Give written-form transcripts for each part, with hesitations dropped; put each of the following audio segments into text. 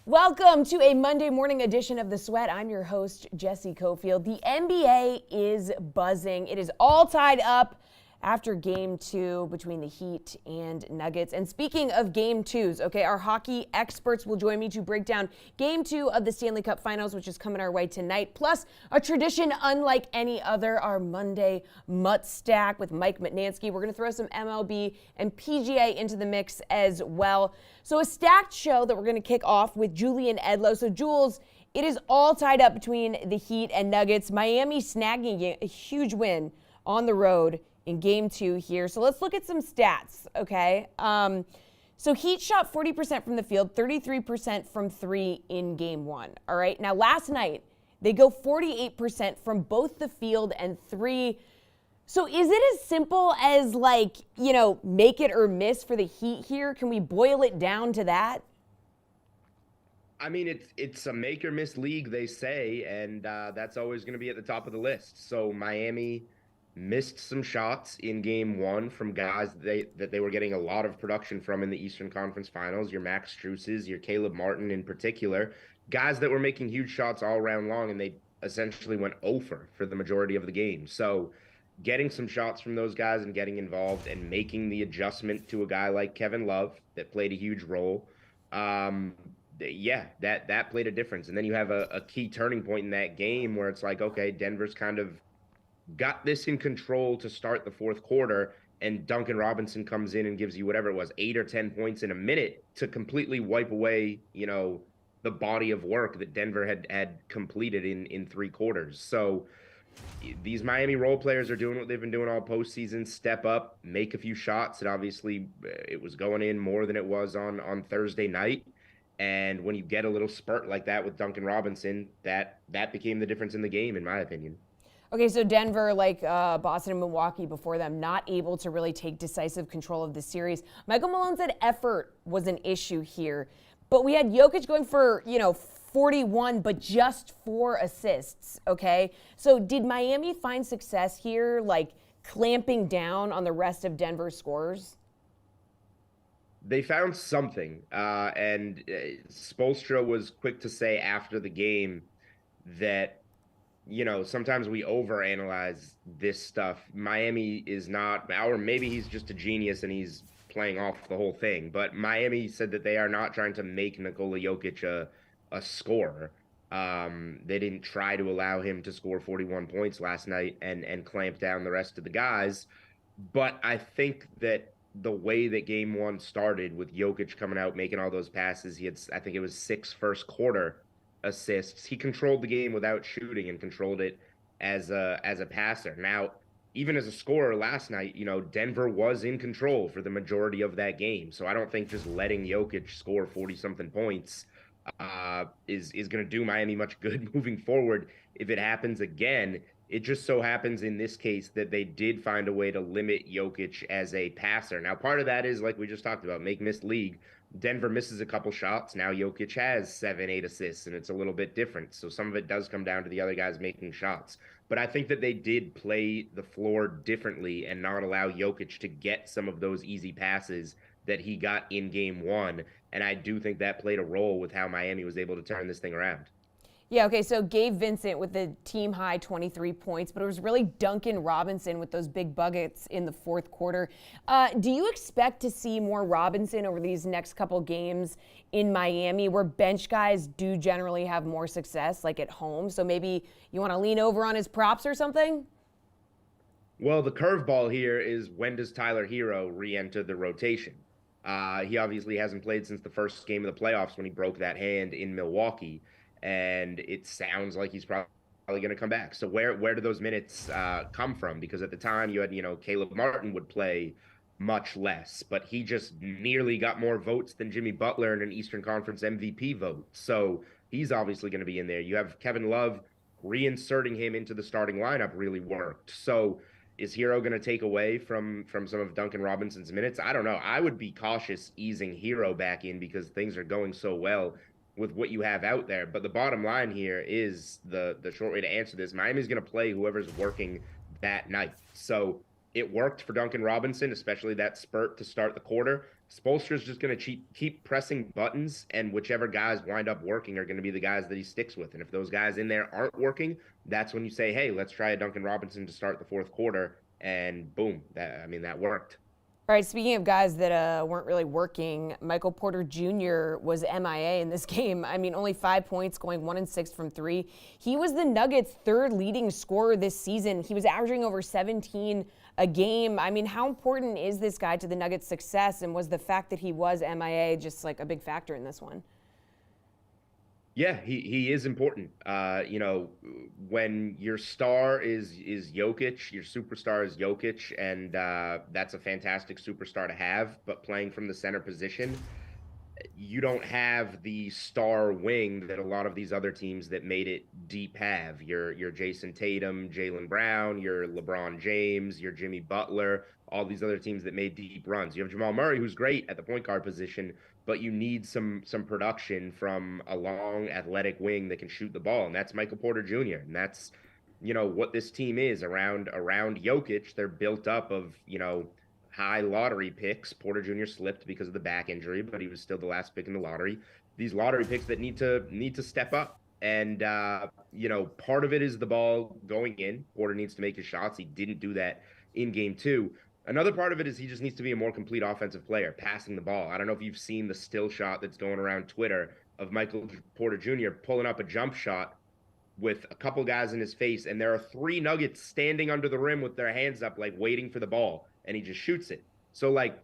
Welcome to a Monday morning edition of The Sweat. I'm your host, Jesse Cofield. The NBA is buzzing. It is all tied up after game two between the Heat and Nuggets. And speaking of game twos, our hockey experts will join me to break down game two of the Stanley Cup Finals, which is coming our way tonight. Plus, a tradition unlike any other, our Monday Mutt Stack with Mike Mutnansky. We're going to throw some MLB and PGA into the mix as well. So a stacked show that we're going to kick off with Julian Edlow. So Jules, it is all tied up between the Heat and Nuggets. Miami snagging a huge win on the road in game two here. So let's look at some stats, okay? So Heat shot 40% from the field, 33% from three in game one, all right? Now last night, they go 48% from both the field and three. So is it as simple as make it or miss for the Heat here? Can we boil it down to that? I mean, it's a make or miss league, they say, and that's always going to be at the top of the list. So Miami missed some shots in game one from guys that they were getting a lot of production from in the Eastern Conference Finals. Your Max Struses, your Caleb Martin in particular, guys that were making huge shots all round long, and they essentially went over for the majority of the game. So getting some shots from those guys and getting involved and making the adjustment to a guy like Kevin Love that played a huge role. That played a difference. And then you have a key turning point in that game where it's like, okay, Denver's kind of got this in control to start the fourth quarter, and Duncan Robinson comes in and gives you whatever it was, 8 or 10 points in a minute to completely wipe away, the body of work that Denver had completed in three quarters. So these Miami role players are doing what they've been doing all postseason: step up, make a few shots. And obviously it was going in more than it was on Thursday night. And when you get a little spurt like that with Duncan Robinson, that became the difference in the game, in my opinion. Okay, so Denver, like Boston and Milwaukee before them, not able to really take decisive control of the series. Michael Malone said effort was an issue here, but we had Jokic going for, 41, but just 4 assists, okay? So did Miami find success here, clamping down on the rest of Denver's scorers? They found something, and Spoelstra was quick to say after the game that sometimes we overanalyze this stuff. Miami is not, or maybe he's just a genius and he's playing off the whole thing. But Miami said that they are not trying to make Nikola Jokic a scorer. They didn't try to allow him to score 41 points last night and clamp down the rest of the guys. But I think that the way that game one started with Jokic coming out, making all those passes, he had, I think it was 6 first quarter assists. He controlled the game without shooting and controlled it as a passer. Now, even as a scorer last night, Denver was in control for the majority of that game. So I don't think just letting Jokic score 40-something points is going to do Miami much good moving forward. If it happens again, it just so happens in this case that they did find a way to limit Jokic as a passer. Now, part of that is, like we just talked about, make-miss league. Denver misses a couple shots. Now Jokic has 7, 8 assists, and it's a little bit different. So some of it does come down to the other guys making shots. But I think that they did play the floor differently and not allow Jokic to get some of those easy passes that he got in game one. And I do think that played a role with how Miami was able to turn this thing around. Yeah, okay, so Gabe Vincent with the team high 23 points, but it was really Duncan Robinson with those big buckets in the fourth quarter. Do you expect to see more Robinson over these next couple games in Miami, where bench guys do generally have more success, like at home? So maybe you want to lean over on his props or something? Well, the curveball here is, when does Tyler Hero re-enter the rotation? He obviously hasn't played since the first game of the playoffs when he broke that hand in Milwaukee. And it sounds like he's probably going to come back. So where do those minutes come from? Because at the time you had, Caleb Martin would play much less, but he just nearly got more votes than Jimmy Butler in an Eastern Conference MVP vote. So he's obviously going to be in there. You have Kevin Love, reinserting him into the starting lineup really worked. So is Hero going to take away from some of Duncan Robinson's minutes? I don't know. I would be cautious easing Hero back in because things are going so well with what you have out there. But the bottom line here is the short way to answer this: Miami's going to play whoever's working that night. So it worked for Duncan Robinson, especially that spurt to start the quarter. Spoelstra's just going to keep pressing buttons, and whichever guys wind up working are going to be the guys that he sticks with. And if those guys in there aren't working, that's when you say, hey, let's try a Duncan Robinson to start the fourth quarter. And boom, that worked. All right, speaking of guys that weren't really working, Michael Porter Jr. was MIA in this game. I mean, only 5 points, going 1-6 from three. He was the Nuggets' third leading scorer this season. He was averaging over 17 a game. I mean, how important is this guy to the Nuggets' success, and was the fact that he was MIA just like a big factor in this one? Yeah, he is important. When your star is Jokic, your superstar is Jokic, and that's a fantastic superstar to have. But playing from the center position, you don't have the star wing that a lot of these other teams that made it deep have. Your Jason Tatum, Jaylen Brown, your LeBron James, your Jimmy Butler, all these other teams that made deep runs. You have Jamal Murray, who's great at the point guard position, but you need some production from a long athletic wing that can shoot the ball, and that's Michael Porter Jr. And that's what this team is around Jokic. They're built up of high lottery picks. Porter Jr. slipped because of the back injury, but he was still the last pick in the lottery. These lottery picks that need to step up. And part of it is the ball going in. Porter needs to make his shots. He didn't do that in game two. Another part of it is he just needs to be a more complete offensive player, passing the ball. I don't know if you've seen the still shot that's going around Twitter of Michael Porter Jr. pulling up a jump shot with a couple guys in his face, and there are three Nuggets standing under the rim with their hands up, like waiting for the ball, and he just shoots it. So, like,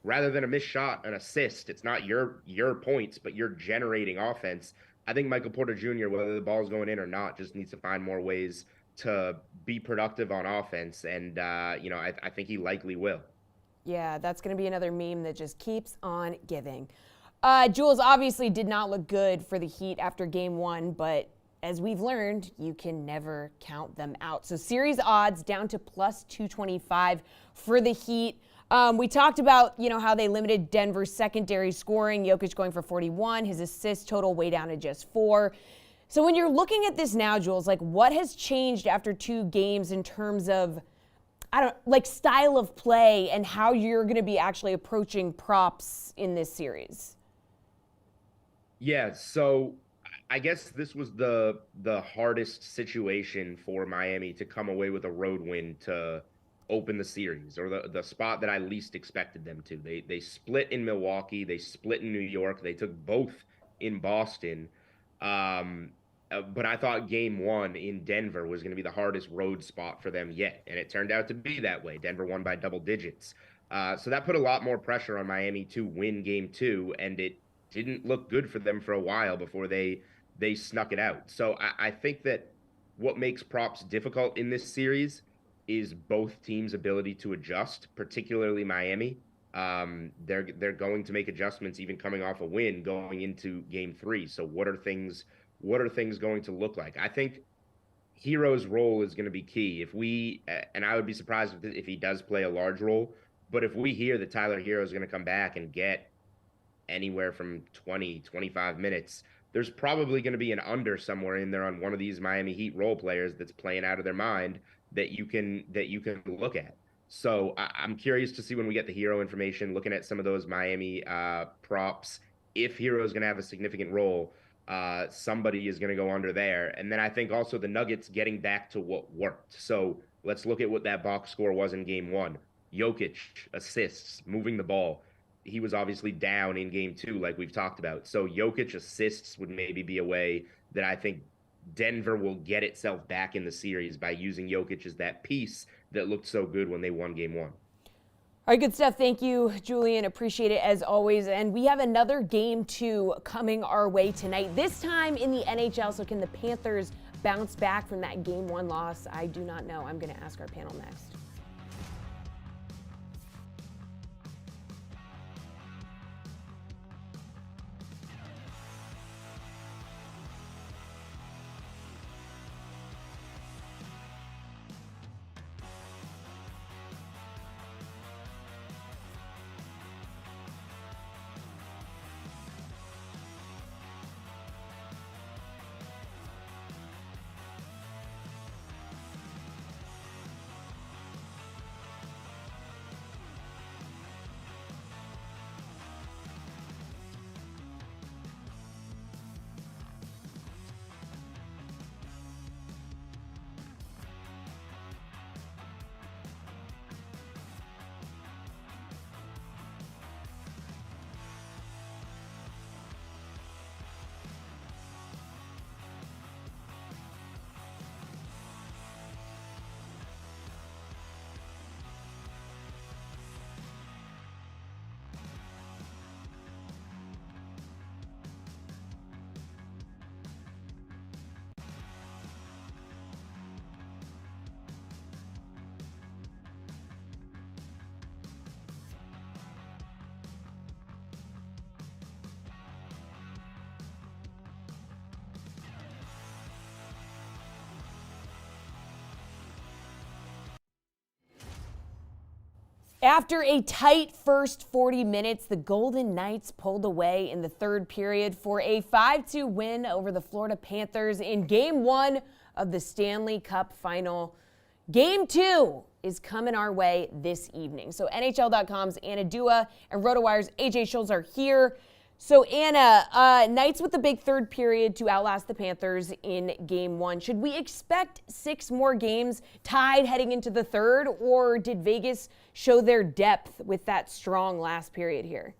rather than a missed shot, an assist, it's not your points, but you're generating offense. I think Michael Porter Jr., whether the ball's going in or not, just needs to find more ways to be productive on offense, and I think he likely will. Yeah, that's going to be another meme that just keeps on giving. Jules obviously did not look good for the Heat after game one, but as we've learned, you can never count them out. So series odds down to plus 225 for the Heat. We talked about, how they limited Denver's secondary scoring. Jokic going for 41, his assist total way down to just 4. So when you're looking at this now, Jules, like what has changed after 2 games in terms of, style of play and how you're going to be actually approaching props in this series? Yeah, so I guess this was the hardest situation for Miami to come away with a road win to open the series, or the spot that I least expected them to. They split in Milwaukee, they split in New York, they took both in Boston. But I thought game one in Denver was going to be the hardest road spot for them yet, and it turned out to be that way. Denver won by double digits. So that put a lot more pressure on Miami to win game two, and it didn't look good for them for a while before they snuck it out. So I think that what makes props difficult in this series is both teams' ability to adjust, particularly Miami. They're going to make adjustments even coming off a win going into game three. So what are things going to look like? I think Hero's role is going to be key. And I would be surprised if he does play a large role, but if we hear that Tyler Hero is going to come back and get anywhere from 20, 25 minutes, there's probably going to be an under somewhere in there on one of these Miami Heat role players that's playing out of their mind that you can look at. So I'm curious to see when we get the Hero information, looking at some of those Miami props. If Hero is going to have a significant role, somebody is going to go under there. And then I think also the Nuggets getting back to what worked. So let's look at what that box score was in game one. Jokic assists, moving the ball. He was obviously down in game two, like we've talked about. So Jokic assists would maybe be a way that I think Denver will get itself back in the series by using Jokic as that piece that looked so good when they won game one. All right, good stuff. Thank you, Julian. Appreciate it as always. And we have another game two coming our way tonight, this time in the NHL. So can the Panthers bounce back from that game one loss? I do not know. I'm going to ask our panel next. After a tight first 40 minutes, the Golden Knights pulled away in the third period for a 5-2 win over the Florida Panthers in Game 1 of the Stanley Cup Final. Game 2 is coming our way this evening. So NHL.com's Anna Dua and RotoWire's AJ Schultz are here. So Anna, Knights with the big third period to outlast the Panthers in Game 1. Should we expect 6 more games tied heading into the third, or did Vegas show their depth with that strong last period here?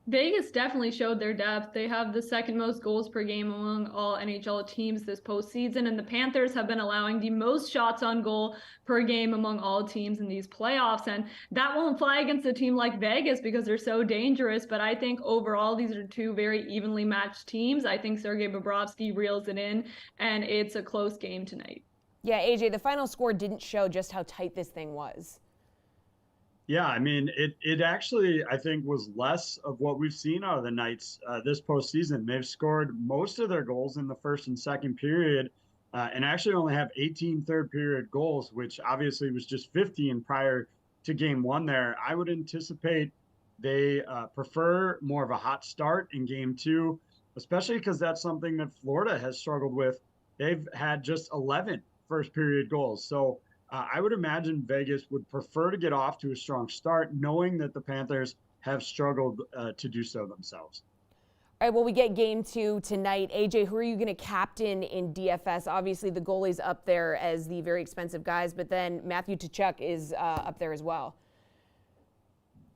Vegas definitely showed their depth. They have the second most goals per game among all NHL teams this postseason, and the Panthers have been allowing the most shots on goal per game among all teams in these playoffs. And that won't fly against a team like Vegas because they're so dangerous. But I think overall, these are two very evenly matched teams. I think Sergei Bobrovsky reels it in, and it's a close game tonight. Yeah, AJ, the final score didn't show just how tight this thing was. Yeah, I mean, it actually, I think, was less of what we've seen out of the Knights this postseason. They've scored most of their goals in the first and second period, and actually only have 18 third period goals, which obviously was just 15 prior to Game 1 there. I would anticipate they prefer more of a hot start in Game 2, especially because that's something that Florida has struggled with. They've had just 11 first period goals. So I would imagine Vegas would prefer to get off to a strong start, knowing that the Panthers have struggled to do so themselves. All right, well, we get Game 2 tonight. AJ, who are you going to captain in DFS? Obviously, the goalie's up there as the very expensive guys, but then Matthew Tkachuk is up there as well.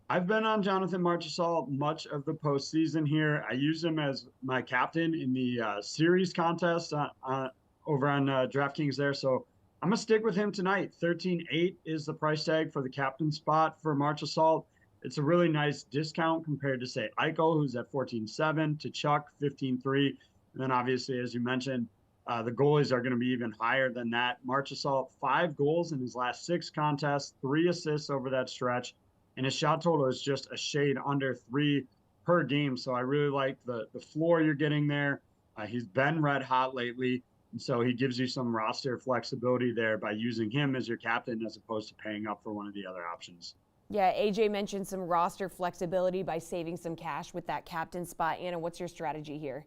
I've been on Jonathan Marchessault much of the postseason here. I use him as my captain in the series contest over on DraftKings there, so I'm going to stick with him tonight. 13.8 is the price tag for the captain spot for Marchessault. It's a really nice discount compared to, say, Eichel, who's at 14.7, to Chuck, 15.3. And then, obviously, as you mentioned, the goalies are going to be even higher than that. Marchessault, 5 goals in his last 6 contests, 3 assists over that stretch, and his shot total is just a shade under 3 per game. So I really like the floor you're getting there. He's been red hot lately. And so he gives you some roster flexibility there by using him as your captain as opposed to paying up for one of the other options. Yeah, AJ mentioned some roster flexibility by saving some cash with that captain spot. Anna, what's your strategy here?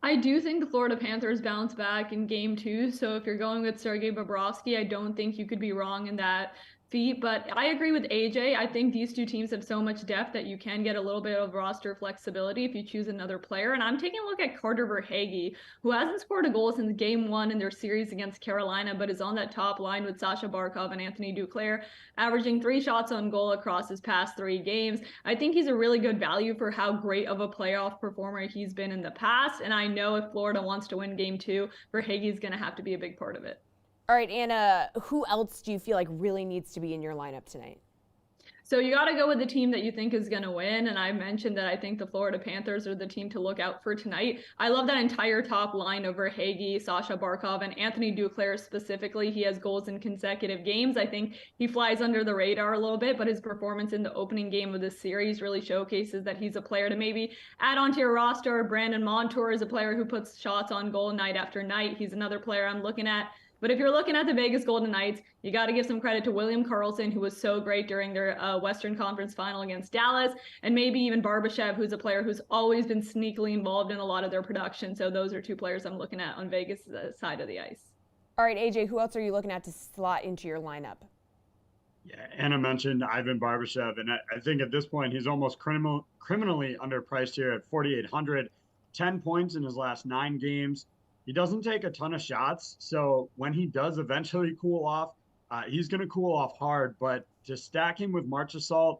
I do think the Florida Panthers bounce back in Game 2. So if you're going with Sergei Bobrovsky, I don't think you could be wrong in that feat. But I agree with AJ. I think these two teams have so much depth that you can get a little bit of roster flexibility if you choose another player. And I'm taking a look at Carter Verhaeghe, who hasn't scored a goal since Game 1 in their series against Carolina, but is on that top line with Sasha Barkov and Anthony Duclair, averaging 3 shots on goal across his past 3 games. I think he's a really good value for how great of a playoff performer he's been in the past. And I know if Florida wants to win Game 2, Verhaeghe is going to have to be a big part of it. All right, Anna, who else do you feel like really needs to be in your lineup tonight? So you got to go with the team that you think is going to win. And I mentioned that I think the Florida Panthers are the team to look out for tonight. I love that entire top line of Verhaeghe, Sasha Barkov, and Anthony Duclair specifically. He has goals in consecutive games. I think he flies under the radar a little bit, but his performance in the opening game of this series really showcases that he's a player to maybe add onto your roster. Brandon Montour is a player who puts shots on goal night after night. He's another player I'm looking at. But if you're looking at the Vegas Golden Knights, you got to give some credit to William Karlsson, who was so great during their Western Conference final against Dallas, and maybe even Barbashev, who's a player who's always been sneakily involved in a lot of their production. So those are 2 players I'm looking at on Vegas' side of the ice. All right, AJ, who else are you looking at to slot into your lineup? Yeah, Anna mentioned Ivan Barbashev, and I think at this point he's almost criminally underpriced here at 4,800, 10 points in his last 9 games. He doesn't take a ton of shots, so when he does eventually cool off, he's going to cool off hard. But to stack him with Marchessault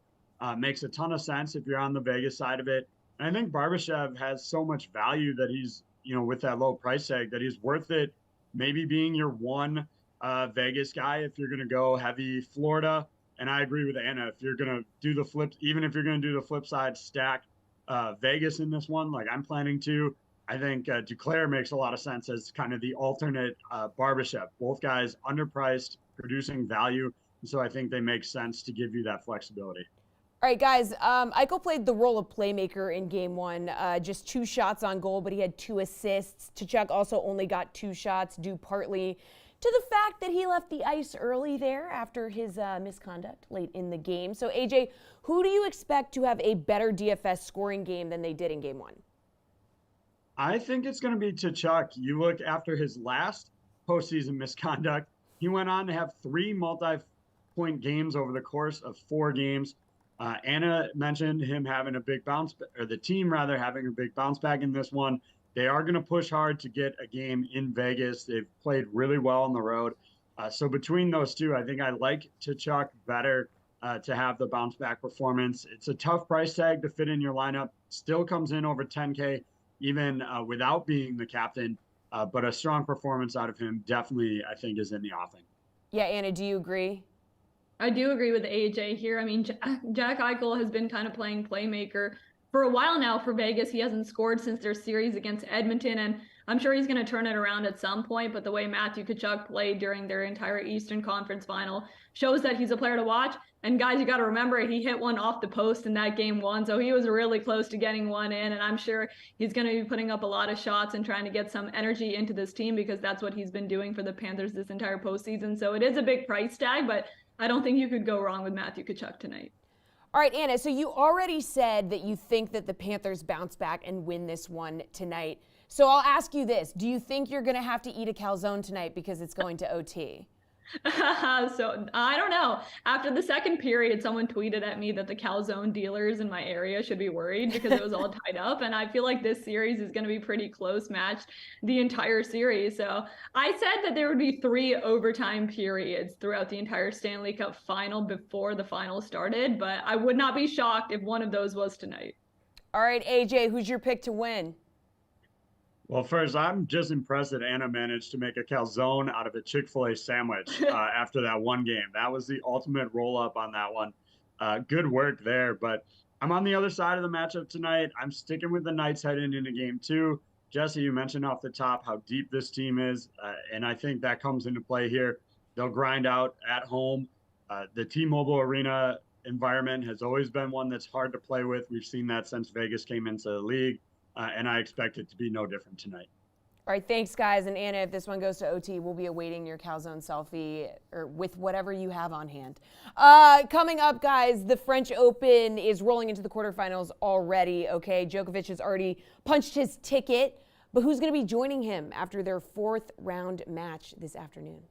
makes a ton of sense if you're on the Vegas side of it. And I think Barbashev has so much value that he's, with that low price tag, that he's worth it. Maybe being your one Vegas guy if you're going to go heavy Florida. And I agree with Anna, if you're going to do the flip, even if you're going to do the flip side, stack Vegas in this one, like I'm planning to. I think Duclair makes a lot of sense as kind of the alternate Barbashev. Both guys underpriced, producing value. And so I think they make sense to give you that flexibility. All right, guys, Eichel played the role of playmaker in Game 1, just 2 shots on goal, but he had 2 assists. Tkachuk also only got 2 shots, due partly to the fact that he left the ice early there after his misconduct late in the game. So, AJ, who do you expect to have a better DFS scoring game than they did in game one? I think it's going to be Tkachuk. You look after his last postseason misconduct, he went on to have 3 multi-point games over the course of 4 games. Anna mentioned him having a big bounce, or the team rather having a big bounce back in this one. They are going to push hard to get a game in Vegas. They've played really well on the road. So between those two, I think I like Tkachuk better to have the bounce back performance. It's a tough price tag to fit in your lineup. Still comes in over 10K, even without being the captain. But a strong performance out of him definitely, I think, is in the offing. Yeah, Anna, do you agree? I do agree with AJ here. I mean, Jack Eichel has been kind of playing playmaker for a while now for Vegas. He hasn't scored since their series against Edmonton, and I'm sure he's going to turn it around at some point. But the way Matthew Tkachuk played during their entire Eastern Conference final shows that he's a player to watch. And guys, you got to remember, he hit one off the post in that game one, so he was really close to getting one in. And I'm sure he's going to be putting up a lot of shots and trying to get some energy into this team, because that's what he's been doing for the Panthers this entire postseason. So it is a big price tag, but I don't think you could go wrong with Matthew Tkachuk tonight. All right, Anna, so you already said that you think that the Panthers bounce back and win this one tonight. So I'll ask you this. Do you think you're going to have to eat a calzone tonight because it's going to OT? So I don't know. After the second period, someone tweeted at me that the calzone dealers in my area should be worried because it was all tied up. And I feel like this series is going to be pretty close matched the entire series. So I said that there would be 3 overtime periods throughout the entire Stanley Cup final before the final started. But I would not be shocked if one of those was tonight. All right, AJ, who's your pick to win? Well, first, I'm just impressed that Anna managed to make a calzone out of a Chick-fil-A sandwich after that one game. That was the ultimate roll-up on that one. Good work there. But I'm on the other side of the matchup tonight. I'm sticking with the Knights heading into game 2. Jesse, you mentioned off the top how deep this team is, and I think that comes into play here. They'll grind out at home. The T-Mobile Arena environment has always been one that's hard to play with. We've seen that since Vegas came into the league. And I expect it to be no different tonight. All right, thanks, guys. And Anna, if this one goes to OT, we'll be awaiting your calzone selfie or with whatever you have on hand. Coming up, guys, the French Open is rolling into the quarterfinals already, okay? Djokovic has already punched his ticket, but who's going to be joining him after their 4th round match this afternoon?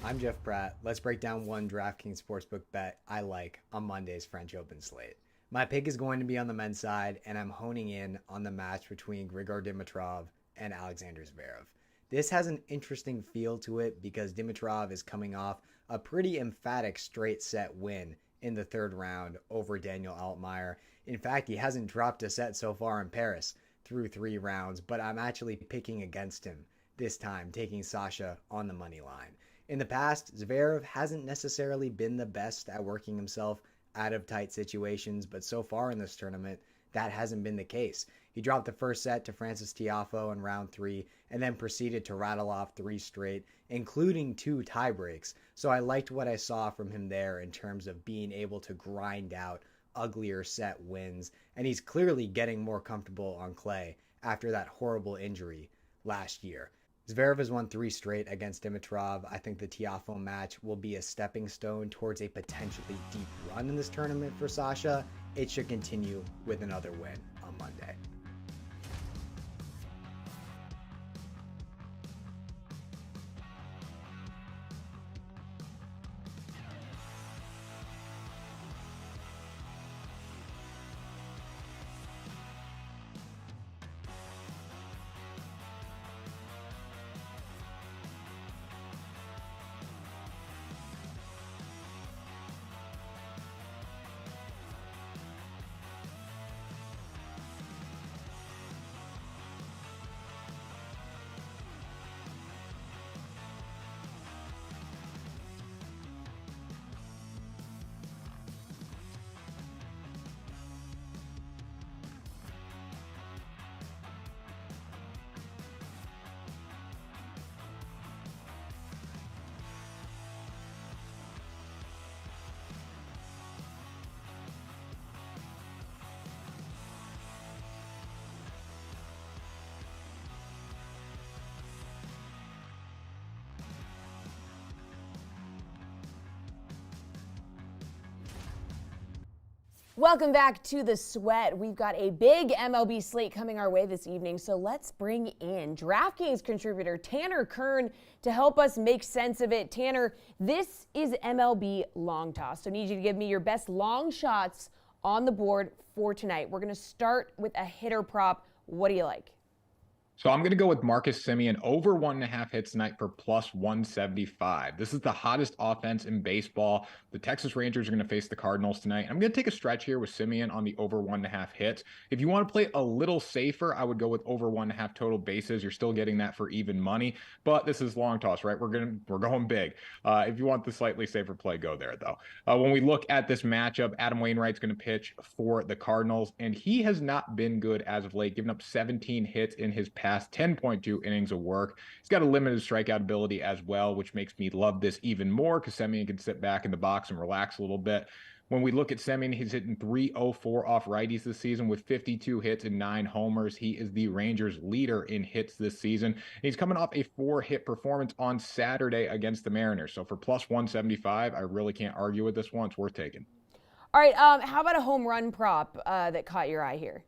I'm Jeff Pratt. Let's break down one DraftKings Sportsbook bet I like on Monday's French Open slate. My pick is going to be on the men's side, and I'm honing in on the match between Grigor Dimitrov and Alexander Zverev. This has an interesting feel to it because Dimitrov is coming off a pretty emphatic straight set win in the 3rd round over Daniel Altmaier. In fact, he hasn't dropped a set so far in Paris through 3 rounds, but I'm actually picking against him this time, taking Sasha on the money line. In the past, Zverev hasn't necessarily been the best at working himself out of tight situations, but so far in this tournament, that hasn't been the case. He dropped the first set to Francis Tiafoe in round 3 and then proceeded to rattle off 3 straight, including 2 tie breaks. So I liked what I saw from him there in terms of being able to grind out uglier set wins, and he's clearly getting more comfortable on clay after that horrible injury last year. Zverev has won 3 straight against Dimitrov. I think the Tiafoe match will be a stepping stone towards a potentially deep run in this tournament for Sasha. It should continue with another win on Monday. Welcome back to The Sweat. We've got a big MLB slate coming our way this evening, so let's bring in DraftKings contributor Tanner Kern to help us make sense of it. Tanner, this is MLB long toss, so I need you to give me your best long shots on the board for tonight. We're going to start with a hitter prop. What do you like? So I'm going to go with Marcus Semien over 1.5 hits tonight for plus 175. This is the hottest offense in baseball. The Texas Rangers are going to face the Cardinals tonight. I'm going to take a stretch here with Semien on the over 1.5 hits. If you want to play a little safer, I would go with over 1.5 total bases. You're still getting that for even money, but this is long toss, right? We're going big. If you want the slightly safer play, go there though. When we look at this matchup, Adam Wainwright's going to pitch for the Cardinals, and he has not been good as of late, giving up 17 hits in his past 10.2 innings of work. He's got a limited strikeout ability as well, which makes me love this even more because Semien can sit back in the box and relax a little bit. When we look at Semien, he's hitting .304 off righties this season with 52 hits and 9 homers. He is the Rangers' leader in hits this season. He's coming off a 4-hit performance on Saturday against the Mariners. So for plus 175, I really can't argue with this one. It's worth taking. All right, how about a home run prop that caught your eye here?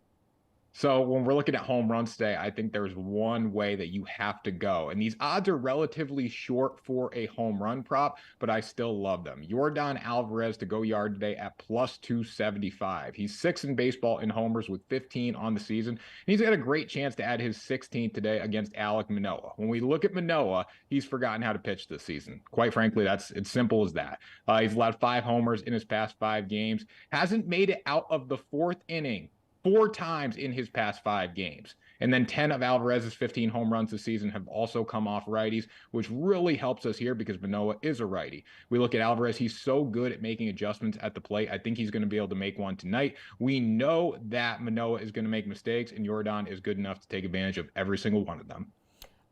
So when we're looking at home runs today, I think there's one way that you have to go. And these odds are relatively short for a home run prop, but I still love them. Yordan Alvarez to go yard today at plus 275. He's 6th in baseball in homers with 15 on the season. And he's got a great chance to add his 16th today against Alek Manoah. When we look at Manoah, he's forgotten how to pitch this season. Quite frankly, it's simple as that. He's allowed 5 homers in his past 5 games. Hasn't made it out of the 4th inning 4 times in his past 5 games. And then 10 of Alvarez's 15 home runs this season have also come off righties, which really helps us here because Manoah is a righty. We look at Alvarez, he's so good at making adjustments at the plate. I think he's going to be able to make one tonight. We know that Manoah is going to make mistakes, and Yordan is good enough to take advantage of every single one of them.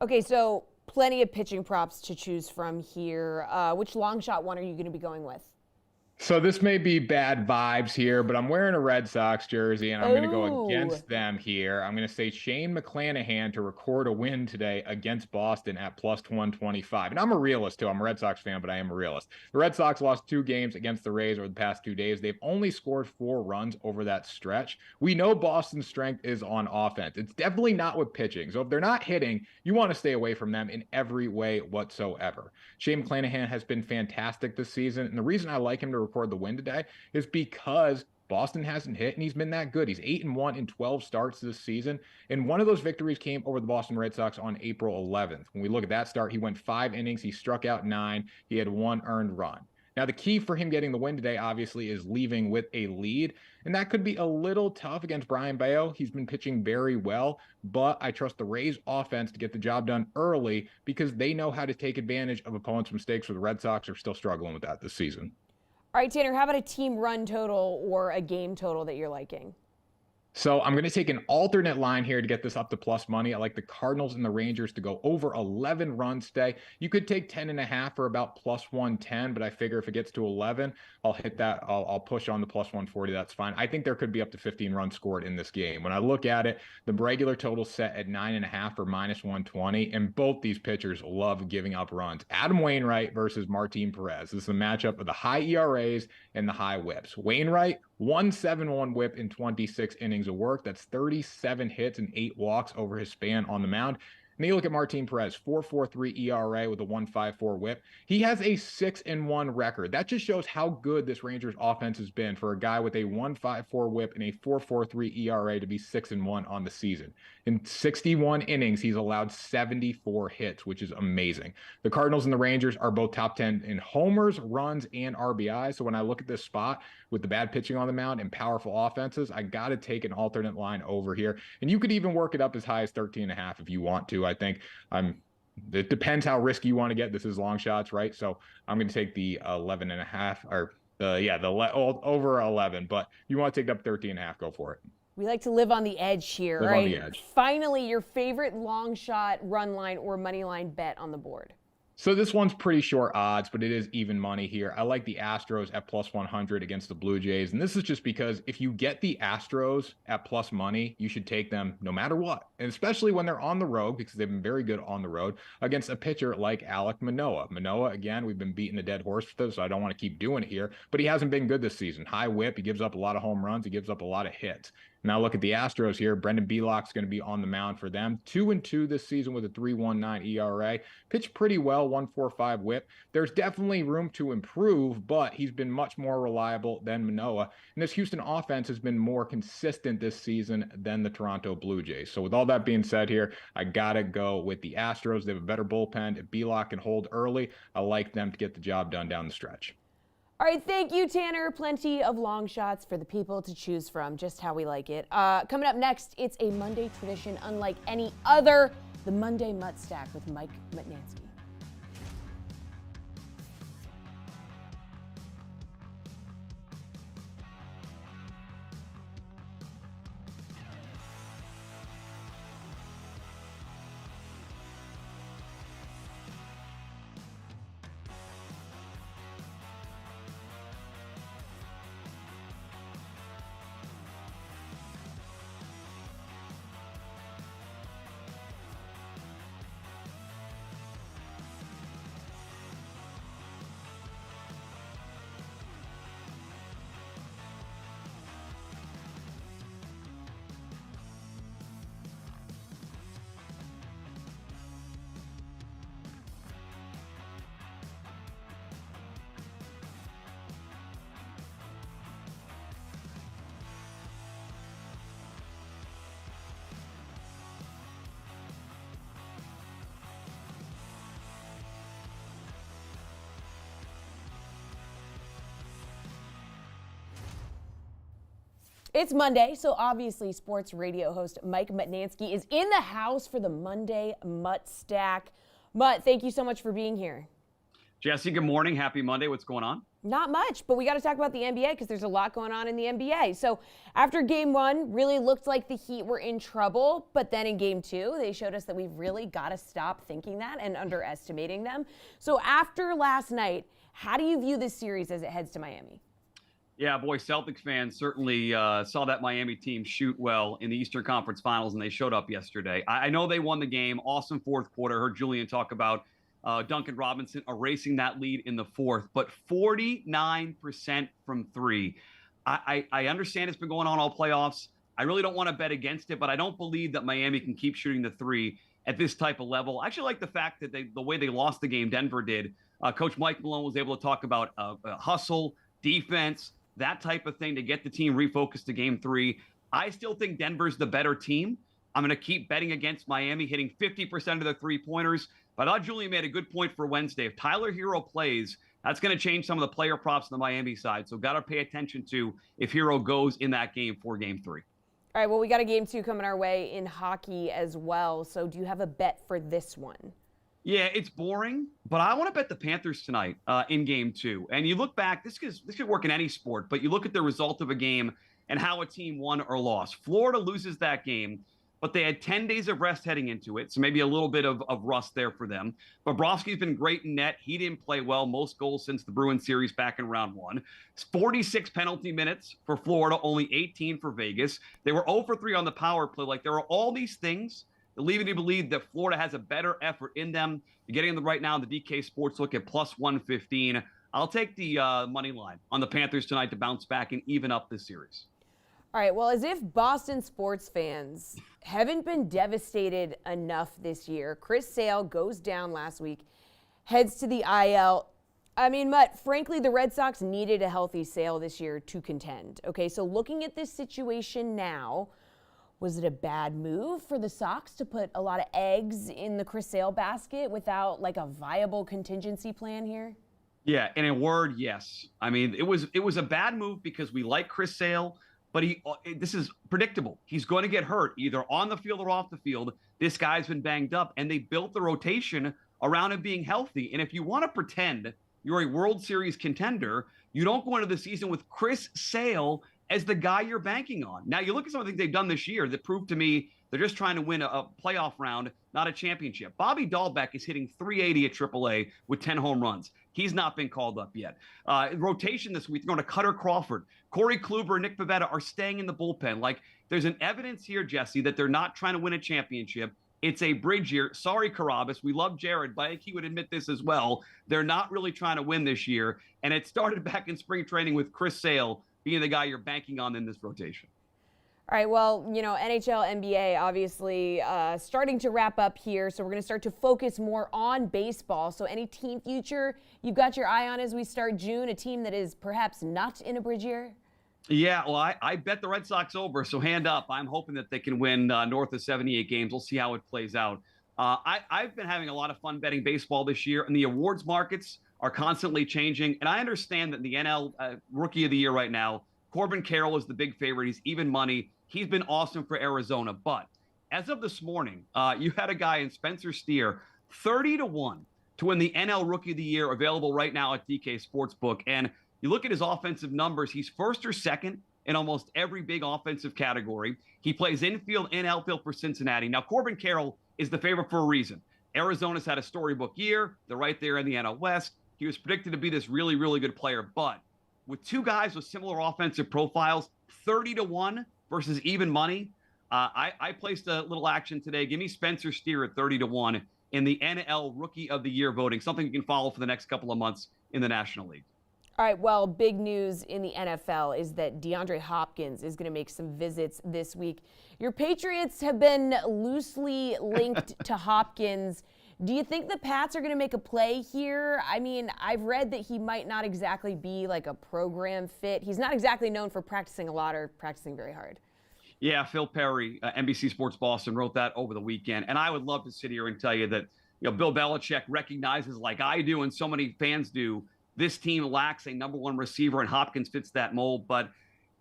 Okay, so plenty of pitching props to choose from here. Which long shot one are you going to be going with? So this may be bad vibes here, but I'm wearing a Red Sox jersey, and I'm going to go against them here. I'm going to say Shane McClanahan to record a win today against Boston at plus 125. And I'm a realist, too. I'm a Red Sox fan, but I am a realist. The Red Sox lost 2 games against the Rays over the past 2 days. They've only scored 4 runs over that stretch. We know Boston's strength is on offense. It's definitely not with pitching. So if they're not hitting, you want to stay away from them in every way whatsoever. Shane McClanahan has been fantastic this season, and the reason I like him to record the win today is because Boston hasn't hit, and he's been that good. He's 8-1 in 12 starts this season, and one of those victories came over the Boston Red Sox on April 11th. When we look at that start, he went 5 innings, he struck out 9, he had 1 earned run. Now, the key for him getting the win today, obviously, is leaving with a lead, and that could be a little tough against Brian Bayo. He's been pitching very well, but I trust the Rays offense to get the job done early because they know how to take advantage of opponents' mistakes, where the Red Sox are still struggling with that this season. All right, Tanner, how about a team run total or a game total that you're liking? So I'm going to take an alternate line here to get this up to plus money. I like the Cardinals and the Rangers to go over 11 runs today. You could take 10.5 for about plus 110, but I figure if it gets to 11, I'll hit that. I'll push on the plus 140. That's fine. I think there could be up to 15 runs scored in this game. When I look at it, the regular total set at 9.5 or minus 120, and both these pitchers love giving up runs. Adam Wainwright versus Martin Perez. This is a matchup of the high ERAs and the high whips. Wainwright, 1.71 whip in 26 innings of work. That's 37 hits and 8 walks over his span on the mound. And then you look at Martin Perez, 4.43 ERA with a 1.54 whip. He has a 6-1 record. That just shows how good this Rangers offense has been for a guy with a 1.54 whip and a 4.43 ERA to be 6-1 on the season. In 61 innings, he's allowed 74 hits, which is amazing. The Cardinals and the Rangers are both top 10 in homers, runs, and RBI. So when I look at this spot with the bad pitching on the mound and powerful offenses, I got to take an alternate line over here. And you could even work it up as high as 13.5 if you want to. I think it depends how risky you want to get. This is long shots, right? So I'm going to take the 11.5 or over 11, but if you want to take it up 13.5, go for it. We like to live on the edge here, live right? on the edge. Finally, your favorite long shot, run line, or money line bet on the board. So this one's pretty short odds, but it is even money here. I like the Astros at plus 100 against the Blue Jays. And this is just because if you get the Astros at plus money, you should take them no matter what. And especially when they're on the road, because they've been very good on the road against a pitcher like Alek Manoah. Manoah, again, we've been beating a dead horse with this, so I don't want to keep doing it here. But he hasn't been good this season. High whip. He gives up a lot of home runs. He gives up a lot of hits. Now look at the Astros here. Brendan Belock's going to be on the mound for them. 2-2 this season with a 3.19 ERA. Pitched pretty well, 1.45 whip. There's definitely room to improve, but he's been much more reliable than Manoah. And this Houston offense has been more consistent this season than the Toronto Blue Jays. So with all that being said here, I got to go with the Astros. They have a better bullpen. If Belock can hold early, I like them to get the job done down the stretch. All right, thank you, Tanner. Plenty of long shots for the people to choose from, just how we like it. Coming up next, it's a Monday tradition unlike any other, the Monday Mutt Stack with Mike Mutnansky. It's Monday, so obviously sports radio host Mike Mutnansky is in the house for the Monday Mutt Stack. Mutt, thank you so much for being here. Jesse, good morning. Happy Monday. What's going on? Not much, but we got to talk about the NBA because there's a lot going on in the NBA. So after game one, really looked like the Heat were in trouble, but then in game two, they showed us that we've really got to stop thinking that and underestimating them. So after last night, how do you view this series as it heads to Miami? Yeah, boy, Celtics fans certainly saw that Miami team shoot well in the Eastern Conference Finals, and they showed up yesterday. I know they won the game. Awesome fourth quarter. Heard Julian talk about Duncan Robinson erasing that lead in the fourth, but 49% from three. I understand it's been going on all playoffs. I really don't want to bet against it, but I don't believe that Miami can keep shooting the three at this type of level. I actually like the fact that the way they lost the game, Denver did. Coach Mike Malone was able to talk about hustle, defense, that type of thing to get the team refocused to game three. I still think Denver's the better team. I'm going to keep betting against Miami, hitting 50% of the three-pointers. But I thought Julian made a good point for Wednesday. If Tyler Hero plays, that's going to change some of the player props on the Miami side. So got to pay attention to if Hero goes in that game for game three. All right, well, we got a game two coming our way in hockey as well. So do you have a bet for this one? Yeah, it's boring, but I want to bet the Panthers tonight in game two. And you look back, this could work in any sport, but you look at the result of a game and how a team won or lost. Florida loses that game, but they had 10 days of rest heading into it, so maybe a little bit of rust there for them. Bobrovsky's been great in net. He didn't play well, most goals since the Bruins series back in round one. It's 46 penalty minutes for Florida, only 18 for Vegas. They were 0 for 3 on the power play. Like, there are all these things that leave me to believe that Florida has a better effort in them. You're getting them right now in the DK Sports look at plus 115. I'll take the money line on the Panthers tonight to bounce back and even up this series. All right, well, as if Boston sports fans haven't been devastated enough this year, Chris Sale goes down last week, heads to the IL. I mean, Mutt, frankly, the Red Sox needed a healthy Sale this year to contend. Okay, so looking at this situation now, was it a bad move for the Sox to put a lot of eggs in the Chris Sale basket without like a viable contingency plan here? Yeah, in a word, yes. I mean, it was a bad move because we like Chris Sale, but this is predictable. He's going to get hurt either on the field or off the field. This guy's been banged up, and they built the rotation around him being healthy. And if you want to pretend you're a World Series contender, you don't go into the season with Chris Sale as the guy you're banking on. Now, you look at some of the things they've done this year that prove to me they're just trying to win a playoff round, not a championship. Bobby Dahlbeck is hitting 380 at AAA with 10 home runs. He's not been called up yet. Rotation this week, they're going to Cutter Crawford. Corey Kluber and Nick Pivetta are staying in the bullpen. Like, there's an evidence here, Jesse, that they're not trying to win a championship. It's a bridge year. Sorry, Carabas. We love Jared, but I think he would admit this as well. They're not really trying to win this year. And it started back in spring training with Chris Sale being the guy you're banking on in this rotation. All right, well, NHL, NBA, obviously starting to wrap up here, so we're going to start to focus more on baseball. So any team future you've got your eye on as we start June, a team that is perhaps not in a bridge year? Yeah, well, I bet the Red Sox over, so hand up. I'm hoping that they can win north of 78 games. We'll see how it plays out. I've been having a lot of fun betting baseball this year, and the awards markets are constantly changing. And I understand that the NL Rookie of the Year right now, Corbin Carroll is the big favorite. He's even money. He's been awesome for Arizona. But as of this morning, you had a guy in Spencer Steer, 30-1 to win the NL Rookie of the Year, available right now at DK Sportsbook. And you look at his offensive numbers, he's first or second in almost every big offensive category. He plays infield and outfield for Cincinnati. Now, Corbin Carroll is the favorite for a reason. Arizona's had a storybook year. They're right there in the NL West. He was predicted to be this really, really good player. But with two guys with similar offensive profiles, 30-1 versus even money, I placed a little action today. Give me Spencer Steer at 30-1 in the NL Rookie of the Year voting, something you can follow for the next couple of months in the National League. All right, well, big news in the NFL is that DeAndre Hopkins is going to make some visits this week. Your Patriots have been loosely linked to Hopkins. Do you think the Pats are going to make a play here? I mean, I've read that he might not exactly be like a program fit. He's not exactly known for practicing a lot or practicing very hard. Yeah, Phil Perry, NBC Sports Boston, wrote that over the weekend. And I would love to sit here and tell you that, Bill Belichick recognizes, like I do and so many fans do, this team lacks a number one receiver, and Hopkins fits that mold, but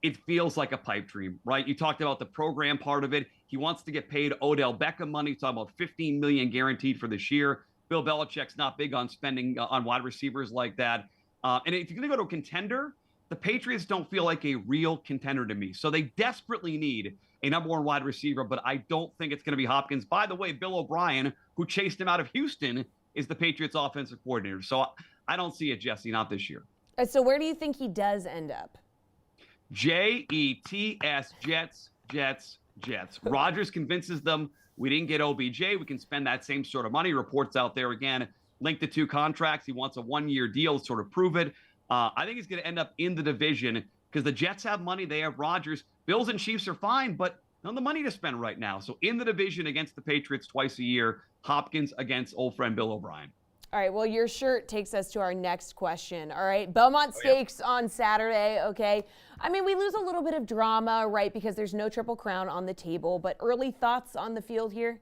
it feels like a pipe dream, right? You talked about the program part of it. He wants to get paid Odell Beckham money, talking about $15 million guaranteed for this year. Bill Belichick's not big on spending on wide receivers like that. And if you're going to go to a contender, the Patriots don't feel like a real contender to me. So they desperately need a number one wide receiver, but I don't think it's going to be Hopkins. By the way, Bill O'Brien, who chased him out of Houston, is the Patriots offensive coordinator. So I don't see it, Jesse, not this year. So where do you think he does end up? Jets, Jets. Rodgers convinces them we didn't get OBJ. We can spend that same sort of money. Reports out there again, linked to two contracts. He wants a one-year deal to sort of prove it. I think he's going to end up in the division because the Jets have money. They have Rodgers. Bills and Chiefs are fine, but none of the money to spend right now. So in the division against the Patriots twice a year, Hopkins against old friend Bill O'Brien. All right, well, your shirt takes us to our next question, all right? Belmont Stakes on Saturday, okay? I mean, we lose a little bit of drama, right, because there's no Triple Crown on the table, but early thoughts on the field here?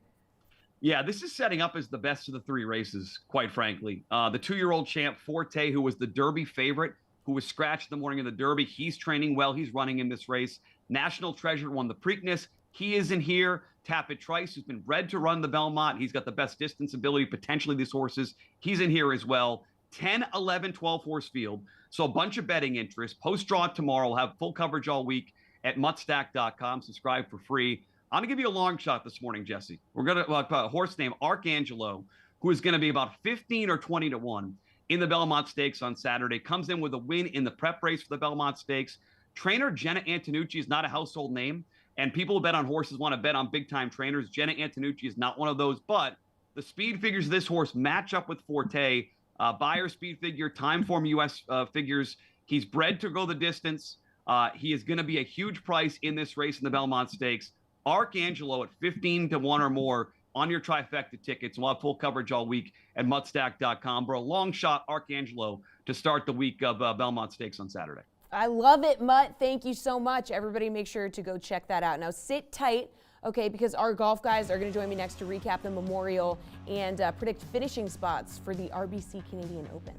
Yeah, this is setting up as the best of the three races, quite frankly. The 2-year-old champ, Forte, who was the Derby favorite, who was scratched the morning of the Derby. He's training well. He's running in this race. National Treasure won the Preakness. He is in here. Tappet Trice, who's been bred to run the Belmont. He's got the best distance ability, potentially, these horses. He's in here as well. 10, 11, 12 horse field. So a bunch of betting interest. Post-draw tomorrow. We'll have full coverage all week at muttstack.com. Subscribe for free. I'm going to give you a long shot this morning, Jesse. We're going to a horse named Archangelo, who is going to be about 15 or 20-1 in the Belmont Stakes on Saturday. Comes in with a win in the prep race for the Belmont Stakes. Trainer Jenna Antonucci is not a household name. And people who bet on horses want to bet on big-time trainers. Jenna Antonucci is not one of those, but the speed figures of this horse match up with Forte. Buyer speed figure, time form US figures. He's bred to go the distance. He is going to be a huge price in this race in the Belmont Stakes. Archangelo at 15-1 or more on your trifecta tickets. We'll have full coverage all week at muttstack.com. For a long shot, Archangelo to start the week of Belmont Stakes on Saturday. I love it, Mutt. Thank you so much. Everybody make sure to go check that out. Now sit tight, okay, because our golf guys are going to join me next to recap the Memorial and predict finishing spots for the RBC Canadian Open.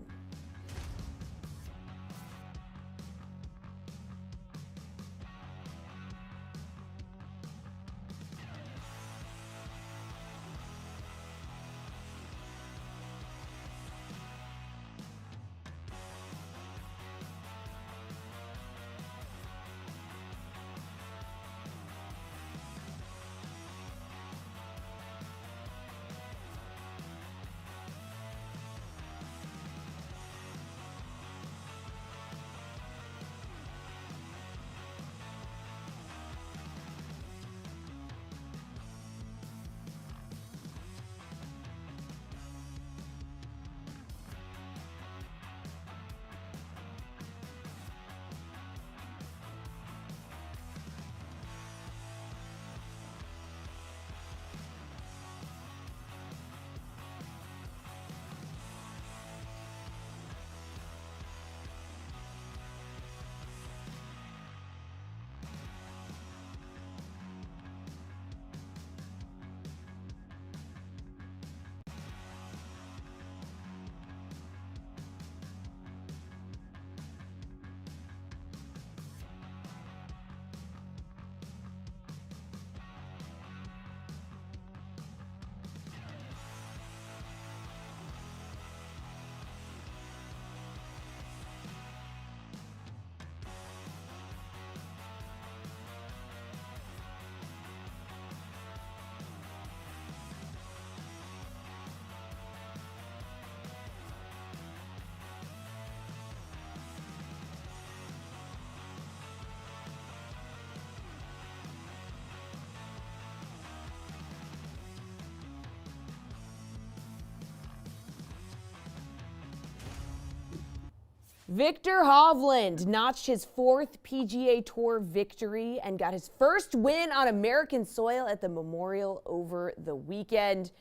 Victor Hovland notched his 4th PGA Tour victory and got his first win on American soil at the Memorial over the weekend.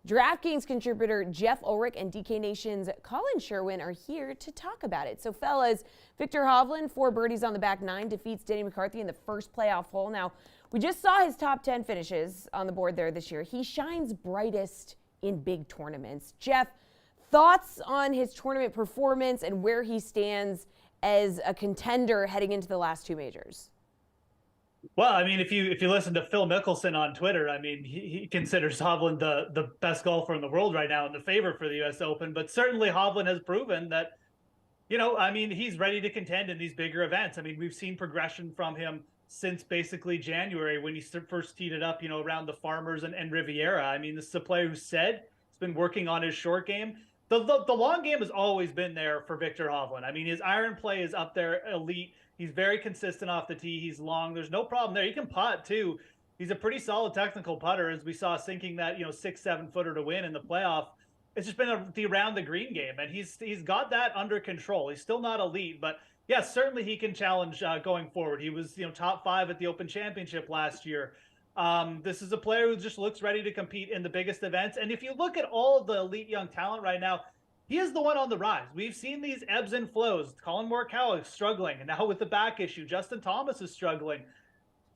DraftKings contributor Jeff Ulrich and DK Nation's Colin Sherwin are here to talk about it. So, fellas, Victor Hovland, 4 birdies on the back 9, defeats Denny McCarthy in the first playoff hole. Now, we just saw his top 10 finishes on the board there this year. He shines brightest in big tournaments. Jeff, thoughts on his tournament performance and where he stands as a contender heading into the last 2 majors? Well, I mean, if you listen to Phil Mickelson on Twitter, I mean, he considers Hovland the best golfer in the world right now and the favorite for the U.S. Open. But certainly Hovland has proven that, I mean, he's ready to contend in these bigger events. I mean, we've seen progression from him since basically January when he first teed it up, around the Farmers and Riviera. I mean, this is a player who said he's been working on his short game. The long game has always been there for Victor Hovland. I mean, his iron play is up there, elite. He's very consistent off the tee. He's long. There's no problem there. He can putt too. He's a pretty solid technical putter, as we saw sinking that 6-7 footer to win in the playoff. It's just been the around the green game, and he's got that under control. He's still not elite, but yes, certainly he can challenge going forward. He was top 5 at the Open Championship last year. This is a player who just looks ready to compete in the biggest events. And if you look at all of the elite young talent right now, he is the one on the rise. We've seen these ebbs and flows. Colin Morikawa is struggling, and now with the back issue, Justin Thomas is struggling.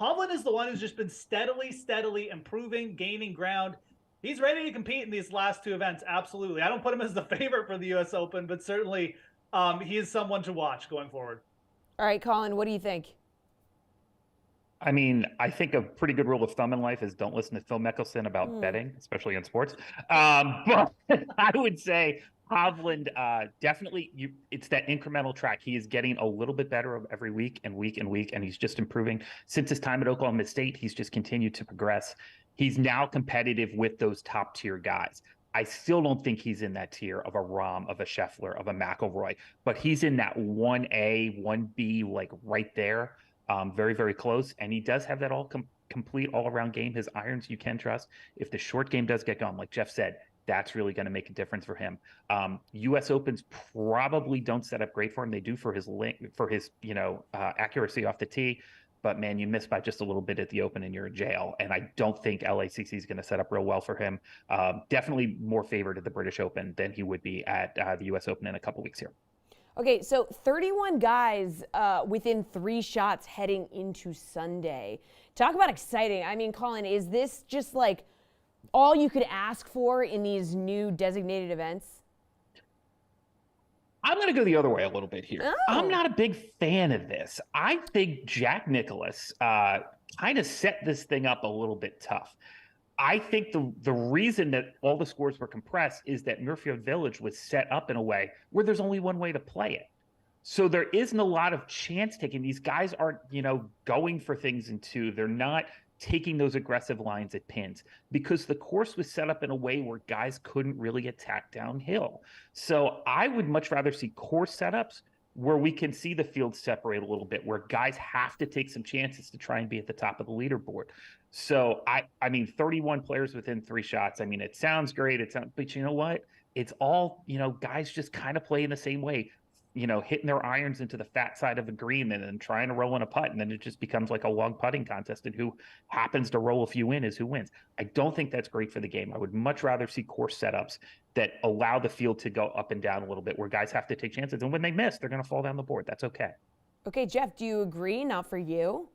Hovland is the one who's just been steadily improving, gaining ground. He's ready to compete in these last 2 events, absolutely. I don't put him as the favorite for the U.S. Open, but certainly he is someone to watch going forward. All right, Colin, what do you think? I mean, I think a pretty good rule of thumb in life is don't listen to Phil Mickelson about betting, especially in sports. But I would say Hovland, definitely, it's that incremental track. He is getting a little bit better every week, and he's just improving. Since his time at Oklahoma State, he's just continued to progress. He's now competitive with those top-tier guys. I still don't think he's in that tier of a Rahm, of a Scheffler, of a McIlroy, but he's in that 1A, 1B, like right there. Very, very close. And he does have that complete all-around game. His irons you can trust. If the short game does get going, like Jeff said, that's really going to make a difference for him. U.S. Opens probably don't set up great for him. They do for his accuracy off the tee. But, man, you miss by just a little bit at the Open and you're in jail. And I don't think LACC is going to set up real well for him. Definitely more favored at the British Open than he would be at the U.S. Open in a couple weeks here. Okay, so 31 guys within 3 shots heading into Sunday. Talk about exciting. I mean, Colin, is this just like all you could ask for in these new designated events? I'm going to go the other way a little bit here. Oh. I'm not a big fan of this. I think Jack Nicklaus kind of set this thing up a little bit tough. I think the reason that all the scores were compressed is that Muirfield Village was set up in a way where there's only one way to play it. So there isn't a lot of chance taking. These guys aren't, going for things in 2. They're not taking those aggressive lines at pins because the course was set up in a way where guys couldn't really attack downhill. So I would much rather see course setups where we can see the field separate a little bit, where guys have to take some chances to try and be at the top of the leaderboard. So I mean, 31 players within 3 shots. I mean, it sounds great. But you know what? It's all, guys just kind of play in the same way, hitting their irons into the fat side of the green and then trying to roll in a putt. And then it just becomes like a long putting contest, and who happens to roll a few in is who wins. I don't think that's great for the game. I would much rather see course setups that allow the field to go up and down a little bit, where guys have to take chances. And when they miss, they're going to fall down the board. That's okay. Okay, Jeff, do you agree? Not for you?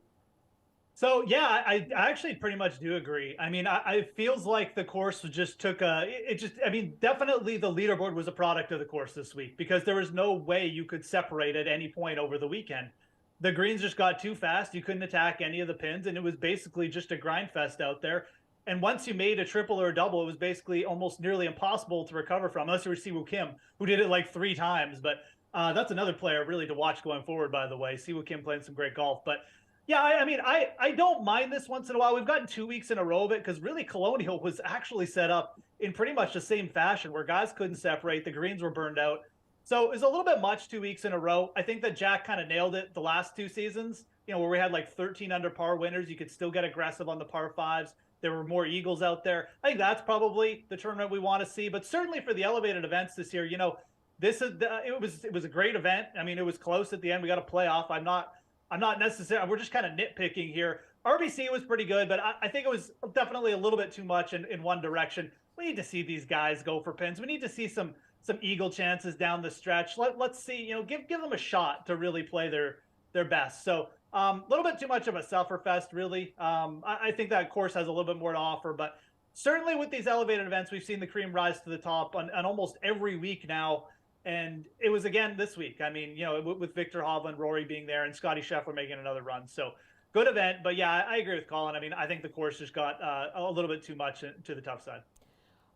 So, yeah, I actually pretty much do agree. I mean, it feels like the course just took definitely the leaderboard was a product of the course this week, because there was no way you could separate at any point over the weekend. The greens just got too fast. You couldn't attack any of the pins, and it was basically just a grind fest out there. And once you made a triple or a double, it was basically almost nearly impossible to recover from, unless you were Siwoo Kim, who did it like 3 times. But that's another player really to watch going forward, by the way. Siwoo Kim playing some great golf. But yeah, I don't mind this once in a while. We've gotten 2 weeks in a row of it, because really Colonial was actually set up in pretty much the same fashion, where guys couldn't separate. The greens were burned out. So it was a little bit much 2 weeks in a row. I think that Jack kind of nailed it the last 2 seasons, where we had like 13 under par winners. You could still get aggressive on the par 5s. There were more eagles out there. I think that's probably the tournament we want to see. But certainly for the elevated events this year, it was a great event. I mean, it was close at the end. We got a playoff. I'm not necessarily. We're just kind of nitpicking here. RBC was pretty good, but I think it was definitely a little bit too much in one direction. We need to see these guys go for pins. We need to see some eagle chances down the stretch. Let's see, give them a shot to really play their best. So a little bit too much of a sufferfest, really. I think that course has a little bit more to offer, but certainly with these elevated events, we've seen the cream rise to the top on almost every week now. And it was again this week. I mean, with Victor Hovland, Rory being there, and Scotty Scheffler making another run. So good event. But yeah, I agree with Colin. I mean, I think the course just got a little bit too much to the tough side.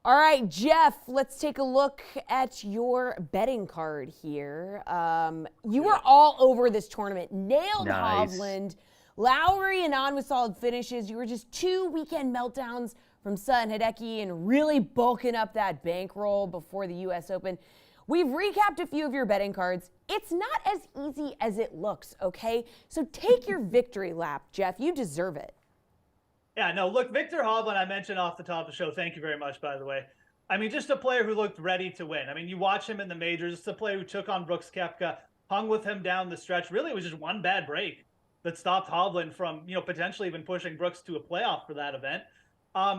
All right, Jeff, let's take a look at your betting card here. You were all over this tournament. Nailed Nice. Hovland. Lowry and on with solid finishes. You were just 2 weekend meltdowns from Sutton, Hideki, and really bulking up that bankroll before the U.S. Open. We've recapped a few of your betting cards. It's not as easy as it looks, okay? So take your victory lap, Jeff. You deserve it. Yeah, no, look, Victor Hovland, I mentioned off the top of the show. Thank you very much, by the way. I mean, just a player who looked ready to win. I mean, you watch him in the majors. It's a player who took on Brooks Koepka, hung with him down the stretch. Really, it was just one bad break that stopped Hovland from, potentially even pushing Brooks to a playoff for that event.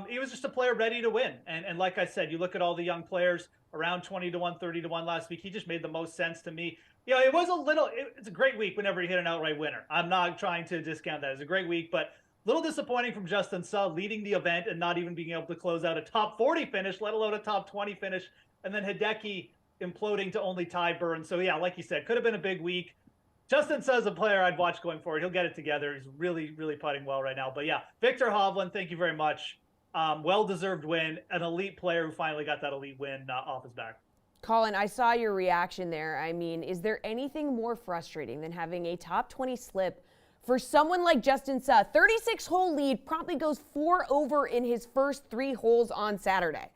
He was just a player ready to win. And like I said, you look at all the young players around 20-1, 30-1 last week. He just made the most sense to me. It's a great week whenever you hit an outright winner. I'm not trying to discount that. It's a great week, but a little disappointing from Justin Suh leading the event and not even being able to close out a top 40 finish, let alone a top 20 finish. And then Hideki imploding to only tie Burns. So yeah, like you said, could have been a big week. Justin Suh is a player I'd watch going forward. He'll get it together. He's really, really putting well right now. But yeah, Victor Hovland, thank you very much. Well-deserved win, an elite player who finally got that elite win off his back. Colin, I saw your reaction there. I mean, is there anything more frustrating than having a top 20 slip for someone like Justin Suh? 36-hole lead, promptly goes 4 over in his first 3 holes on Saturday.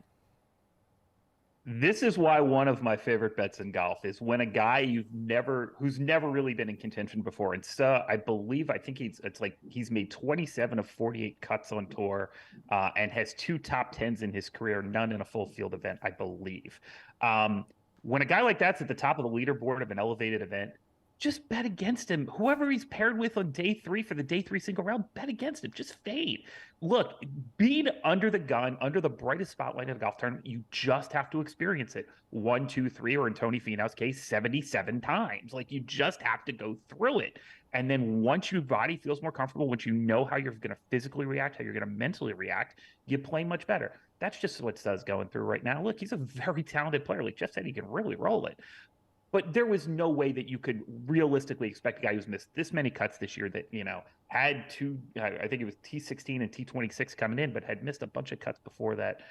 This is why one of my favorite bets in golf is when a guy who's never really been in contention before. And Suh, I think he's made 27 of 48 cuts on tour, and has 2 top 10s in his career, none in a full field event, I believe. When a guy like that's at the top of the leaderboard of an elevated event, just bet against him. Whoever he's paired with on day 3 for the day 3 single round, bet against him. Just fade. Look, being under the gun, under the brightest spotlight of a golf tournament, you just have to experience it 1, 2, 3, or in Tony Finau's case, 77 times. Like, you just have to go through it. And then once your body feels more comfortable, once you know how you're going to physically react, how you're going to mentally react, you play much better. That's just what Suh's going through right now. Look, he's a very talented player. Like Jeff said, he can really roll it. But there was no way that you could realistically expect a guy who's missed this many cuts this year that, had 2, I think it was T16 and T26 coming in, but had missed a bunch of cuts before that.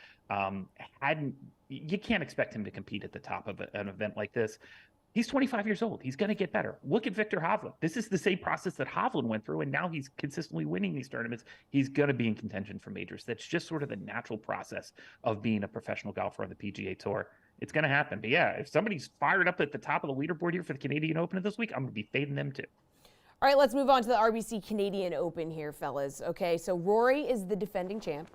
You can't expect him to compete at the top of an event like this. He's 25 years old. He's going to get better. Look at Victor Hovland. This is the same process that Hovland went through, and now he's consistently winning these tournaments. He's going to be in contention for majors. That's just sort of the natural process of being a professional golfer on the PGA Tour. It's going to happen. But yeah, if somebody's fired up at the top of the leaderboard here for the Canadian Open this week, I'm going to be fading them too. All right, let's move on to the RBC Canadian Open here, fellas. Okay, so Rory is the defending champ.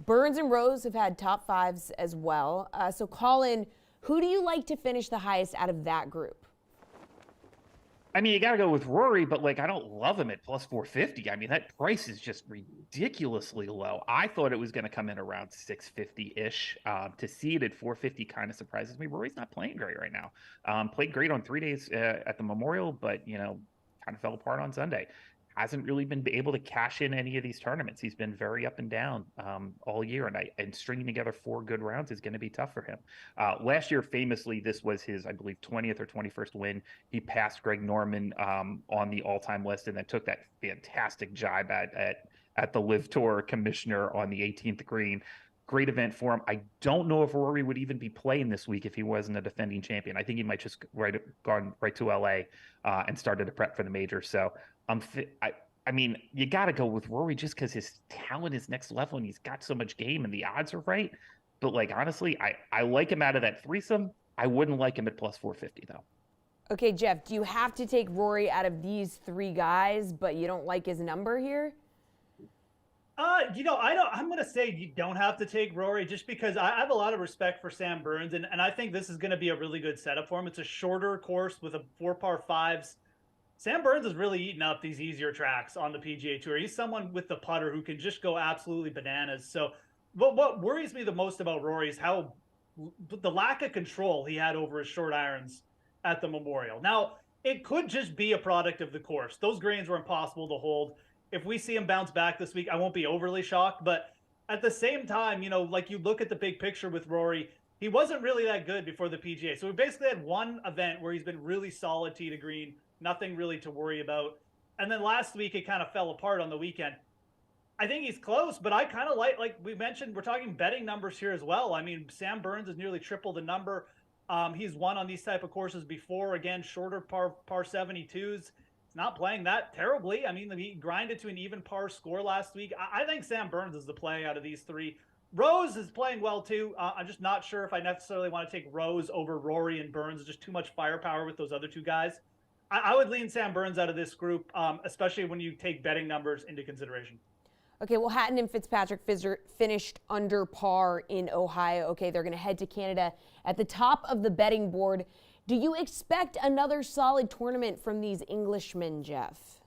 Burns and Rose have had top 5s as well. So Colin, who do you like to finish the highest out of that group? I mean, you got to go with Rory, but I don't love him at plus 450. I mean, that price is just ridiculously low. I thought it was going to come in around 650-ish. To see it at 450 kind of surprises me. Rory's not playing great right now. Played great on 3 days at the Memorial, but, kind of fell apart on Sunday. Hasn't really been able to cash in any of these tournaments. He's been very up and down all year, and stringing together 4 good rounds is going to be tough for him. Last year, famously, this was his, I believe, 20th or 21st win. He passed Greg Norman on the all-time list, and then took that fantastic jibe at the Live Tour commissioner on the 18th green. Great event for him. I don't know if Rory would even be playing this week if he wasn't a defending champion. I think he might just gone right to LA and started to prep for the major. So I mean, you got to go with Rory just because his talent is next level and he's got so much game and the odds are right. But honestly, I like him out of that threesome. I wouldn't like him at plus 450 though. Okay, Jeff, do you have to take Rory out of these 3 guys, but you don't like his number here? I'm going to say you don't have to take Rory just because I have a lot of respect for Sam Burns, and I think this is going to be a really good setup for him. It's a shorter course with a 4 par 5s. Sam Burns is really eating up these easier tracks on the PGA Tour. He's someone with the putter who can just go absolutely bananas. So, what worries me the most about Rory is how the lack of control he had over his short irons at the Memorial. Now, it could just be a product of the course. Those greens were impossible to hold. If we see him bounce back this week, I won't be overly shocked. But at the same time, like you look at the big picture with Rory, he wasn't really that good before the PGA. So we basically had one event where he's been really solid tee to green, nothing really to worry about. And then last week, it kind of fell apart on the weekend. I think he's close, but I kind of like we mentioned, we're talking betting numbers here as well. I mean, Sam Burns has nearly tripled the number. He's won on these type of courses before. Again, shorter par 72s. Not playing that terribly. I mean, he grinded to an even par score last week. I think Sam Burns is the play out of these three. Rose is playing well too. I'm just not sure if I necessarily want to take Rose over Rory and Burns. There's just too much firepower with those other two guys. I would lean Sam Burns out of this group, especially when you take betting numbers into consideration. Okay, well, Hatton and Fitzpatrick finished under par in Ohio. Okay, they're going to head to Canada at the top of the betting board. Do you expect another solid tournament from these Englishmen, Jeff?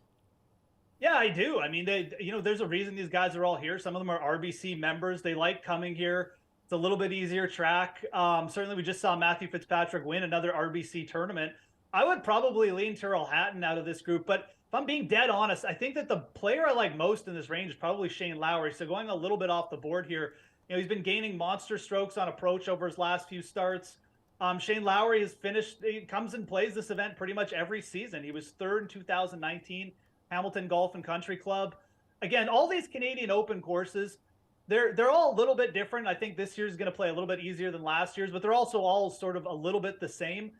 Yeah, I do. I mean, there's a reason these guys are all here. Some of them are RBC members. They like coming here. It's a little bit easier track. Certainly, we just saw Matthew Fitzpatrick win another RBC tournament. I would probably lean Tyrrell Hatton out of this group, but if I'm being dead honest, I think that the player I like most in this range is probably Shane Lowry. So going a little bit off the board here, he's been gaining monster strokes on approach over his last few starts. Shane Lowry has finished, he comes and plays this event pretty much every season. He was third in 2019, Hamilton Golf and Country Club. Again, all these Canadian Open courses, they're all a little bit different. I think this year's going to play a little bit easier than last year's, but they're also all sort of a little bit the same.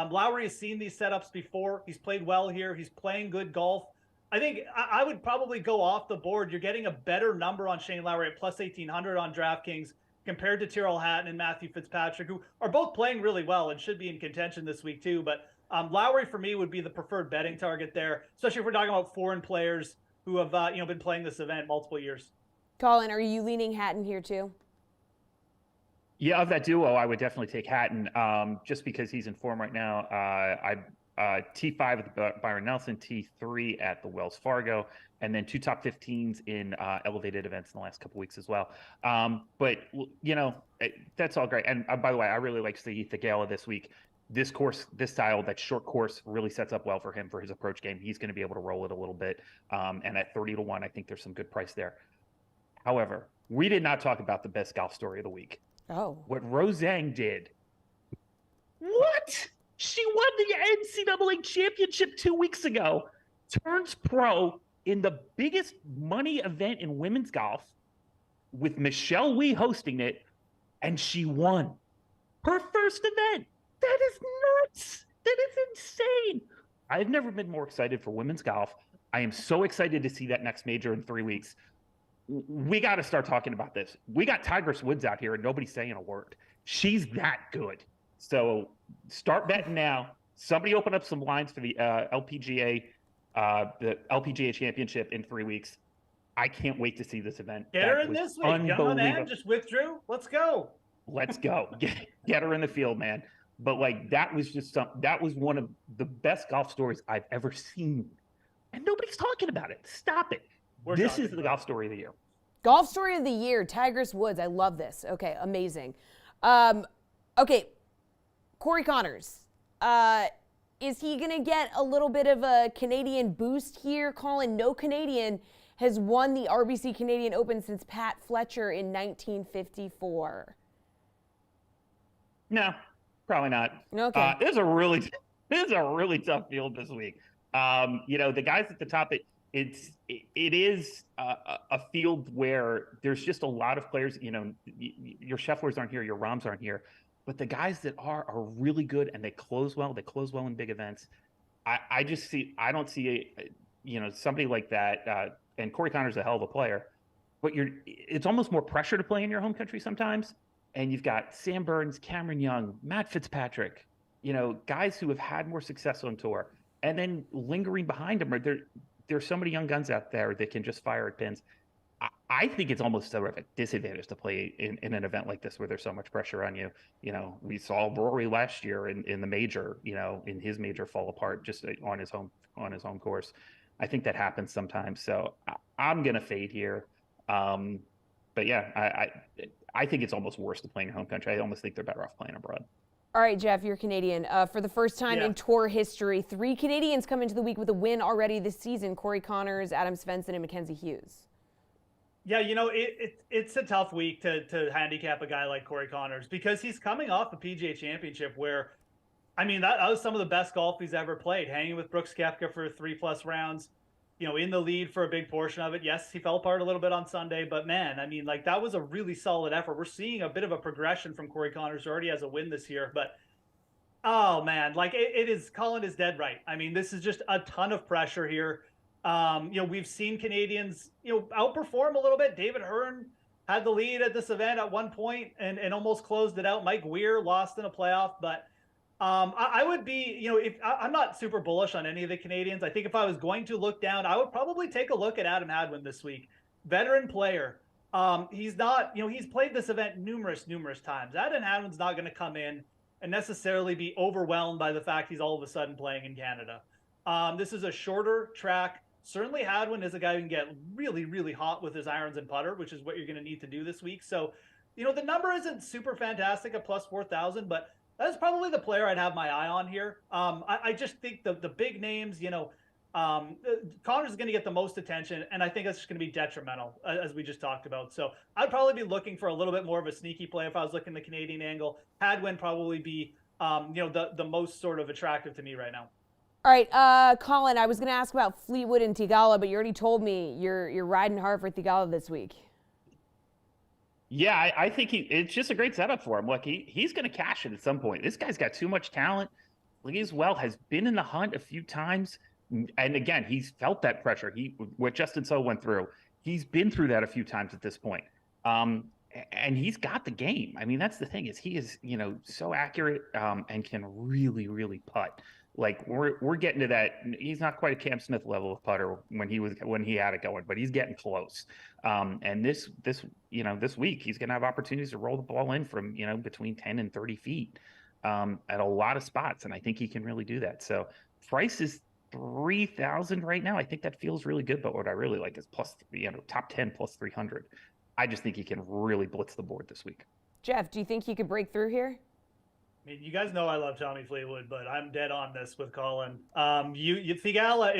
Lowry has seen these setups before. He's played well here. He's playing good golf. I think I would probably go off the board. You're getting a better number on Shane Lowry at plus 1,800 on DraftKings compared to Tyrrell Hatton and Matthew Fitzpatrick, who are both playing really well and should be in contention this week too. But Lowry for me would be the preferred betting target there, especially if we're talking about foreign players who have been playing this event multiple years. Colin, are you leaning Hatton here too? Yeah, of that duo, I would definitely take Hatton just because he's in form right now. T5 at the Byron Nelson, T3 at the Wells Fargo, and then 2 top 15s in elevated events in the last couple weeks as well. But that's all great. And by the way, I really like the Gala this week. This course, this style, that short course really sets up well for him for his approach game. He's going to be able to roll it a little bit. And at 30-1, I think there's some good price there. However, we did not talk about the best golf story of the week. Oh. What Rose Zhang did. What? She won the NCAA championship 2 weeks ago, turns pro in the biggest money event in women's golf with Michelle Wie hosting it, and she won her first event. That is nuts. That is insane. I've never been more excited for women's golf. I am so excited to see that next major in 3 weeks. We got to start talking about this. We got Tigress Woods out here and nobody's saying a word. She's that good. So start betting now. Somebody open up some lines for the LPGA championship in 3 weeks. I can't wait to see this event. Get her in this week. Young man just withdrew. Let's go. Let's go. Get her in the field, man. But that was one of the best golf stories I've ever seen. And nobody's talking about it. Stop it. This is the golf story of the year. Golf story of the year, Tigress Woods. I love this. Okay, amazing. Okay, Corey Connors. Is he going to get a little bit of a Canadian boost here? Colin, no Canadian has won the RBC Canadian Open since Pat Fletcher in 1954. No, probably not. Okay. This is a really tough field this week. The guys at the top, it is a field where there's just a lot of players. Your Schefflers aren't here, your Rahms aren't here, but the guys that are really good and they close well. They close well in big events. I don't see somebody like that. And Corey Connors is a hell of a player, but it's almost more pressure to play in your home country sometimes. And you've got Sam Burns, Cameron Young, Matt Fitzpatrick, guys who have had more success on tour, and then lingering behind them there's so many young guns out there that can just fire at pins. I think it's almost sort of a disadvantage to play in an event like this where there's so much pressure on you. We saw Rory last year in the major, in his major fall apart just on his home course. I think that happens sometimes. So I'm gonna fade here. But yeah, I think it's almost worse to play in your home country. I almost think they're better off playing abroad. All right, Jeff, you're Canadian. For the first time in tour history, 3 Canadians come into the week with a win already this season: Corey Connors, Adam Svensson, and Mackenzie Hughes. Yeah, it's a tough week to handicap a guy like Corey Connors because he's coming off a PGA Championship where, that was some of the best golf he's ever played, hanging with Brooks Koepka for 3+ rounds, in the lead for a big portion of it. Yes, he fell apart a little bit on Sunday, but man, that was a really solid effort. We're seeing a bit of a progression from Corey Connors, who already has a win this year, but oh man, it is, Colin is dead right. This is just a ton of pressure here. We've seen Canadians, outperform a little bit. David Hearn had the lead at this event at one point and almost closed it out. Mike Weir lost in a playoff, but I would be, I'm not super bullish on any of the Canadians. I think if I was going to look down, I would probably take a look at Adam Hadwin this week. Veteran player. He's not, he's played this event numerous times. Adam Hadwin's not going to come in and necessarily be overwhelmed by the fact he's all of a sudden playing in Canada. This is a shorter track. Certainly Hadwin is a guy who can get really, really hot with his irons and putter, which is what you're going to need to do this week. So, the number isn't super fantastic at plus 4,000, but that's probably the player I'd have my eye on here. I just think the big names, Connors is going to get the most attention, and I think that's just going to be detrimental, as we just talked about. So I'd probably be looking for a little bit more of a sneaky play if I was looking at the Canadian angle. Hadwin probably be, the most sort of attractive to me right now. All right, Colin, I was going to ask about Fleetwood and Theegala, but you already told me you're riding hard for Theegala this week. Yeah, I think it's just a great setup for him. Look, he's going to cash it at some point. This guy's got too much talent. Lee as well has been in the hunt a few times. And again, he's felt that pressure. What Justin So went through, he's been through that a few times at this point. And he's got the game. That's the thing, is he is, so accurate and can really, really putt. Like we're getting to that. He's not quite a Cam Smith level of putter when he had it going, but he's getting close. And this week he's going to have opportunities to roll the ball in from between 10 and 30 feet at a lot of spots, and I think he can really do that. So price is 3,000 right now. I think that feels really good, but what I really like is plus top 10 plus 300. I just think he can really blitz the board this week. Jeff, do you think he could break through here? You guys know I love Tommy Fleetwood, but I'm dead on this with Colin. Theegala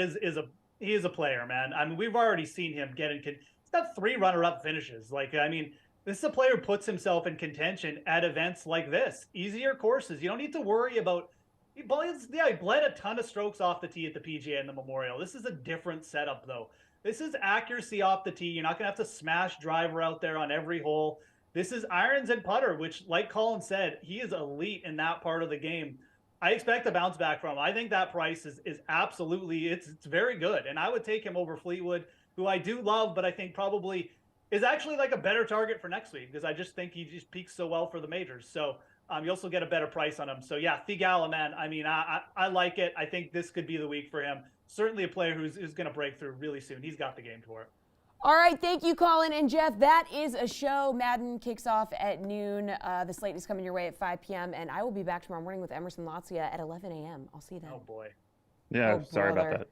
is a player, man. We've already seen him he's got 3 runner-up finishes. This is a player who puts himself in contention at events like this. Easier courses. You don't need to worry about. He bled a ton of strokes off the tee at the PGA and the Memorial. This is a different setup, though. This is accuracy off the tee. You're not going to have to smash driver out there on every hole. This is irons and putter, which, like Colin said, he is elite in that part of the game. I expect a bounce back from him. I think that price is absolutely, it's very good. And I would take him over Fleetwood, who I do love, but I think probably is actually like a better target for next week, because I just think he just peaks so well for the majors. So you also get a better price on him. So yeah, Theegala, man, I like it. I think this could be the week for him. Certainly a player who's going to break through really soon. He's got the game for it. All right, thank you, Colin and Jeff. That is a show. Madden kicks off at noon. The slate is coming your way at 5 p.m., and I will be back tomorrow morning with Emerson Latzia at 11 a.m. I'll see you then. Oh, boy. Yeah, sorry about that.